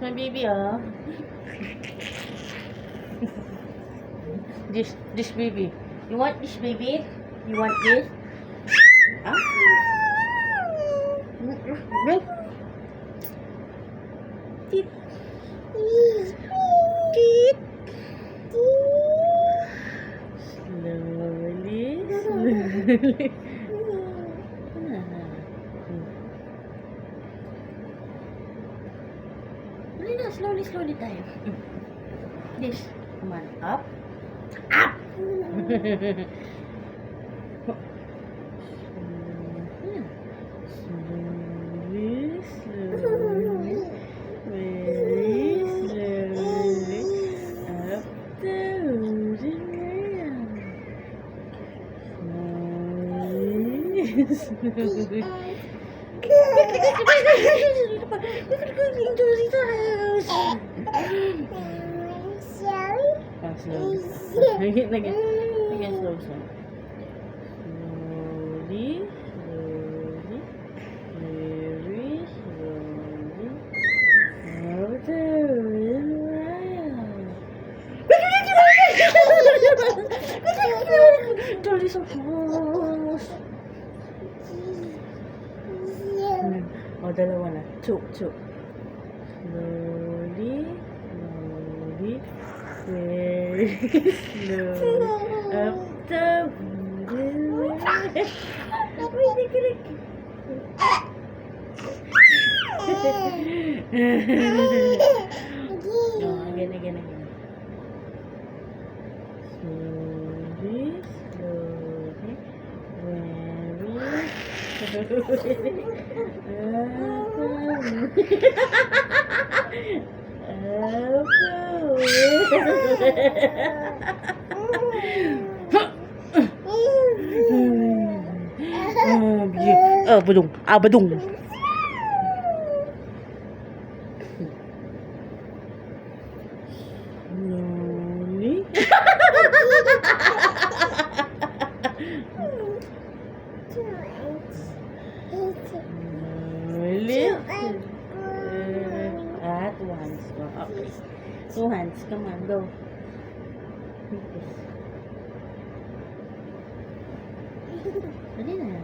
My baby, oh. This baby. You want this baby? You want this? Huh? Look. Tit. Tit. Slowly. Slowly. Slowly, slowly tayo. This. Come on. Up. Up! Slowly, slowly. Very slowly. Up the wooden rail. Slowly, slowly. Slowly. Again, again. Again, slow, slow. Slowly, slowly. Very slowly. Up the rail. Slowly, so fast. Oh, dalawa na. Two. Slowly, slowly. Very slowly. Up the wooden rail. No, again. Slowly, slowly. Badung. Badung. Slowly. Two hands. Go. Okay. 2 hands. Come on, go. Dali na.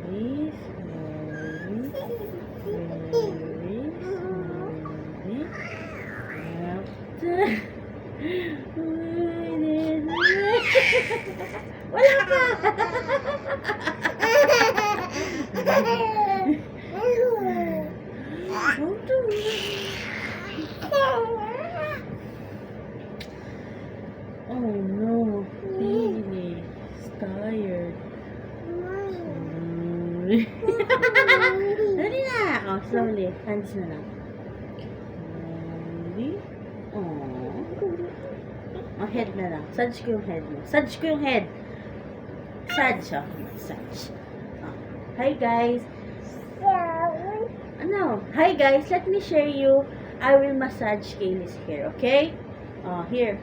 Slowly, slowly, very slowly. After. Wala ka! Oh no, baby, it's tired. Dali na! Oh, slowly. Hands na lang. Slowly. Oh, head na lang. Sudge ko yung head mo. Sudge ko yung head. Sudge. Oh, sudge. Oh. Hi guys. Ano? Hi guys, let me share you. I will massage Kaylee's hair, okay? Here.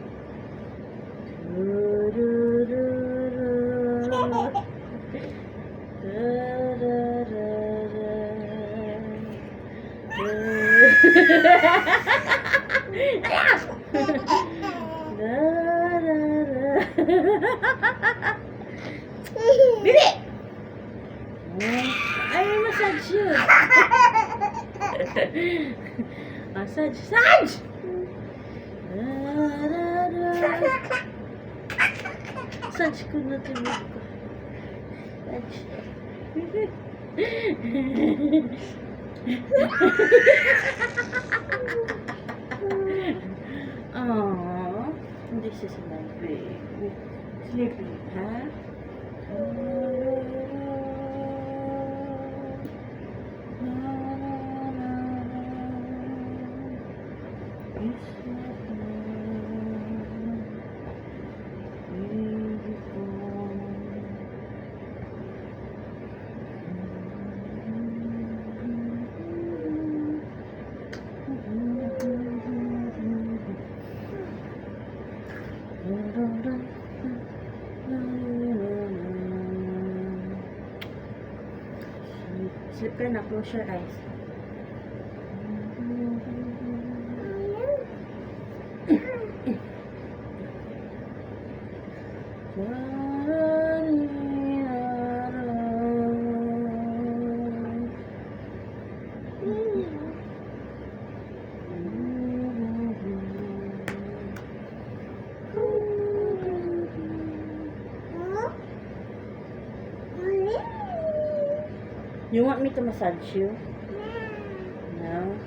Bibi! I will massage you. Massage. Massage! Massage ko na tulog ko. Massage. Aww. This is my baby. Sleeping, huh? Sleep ka na. Close your eyes. You want me to massage you? No?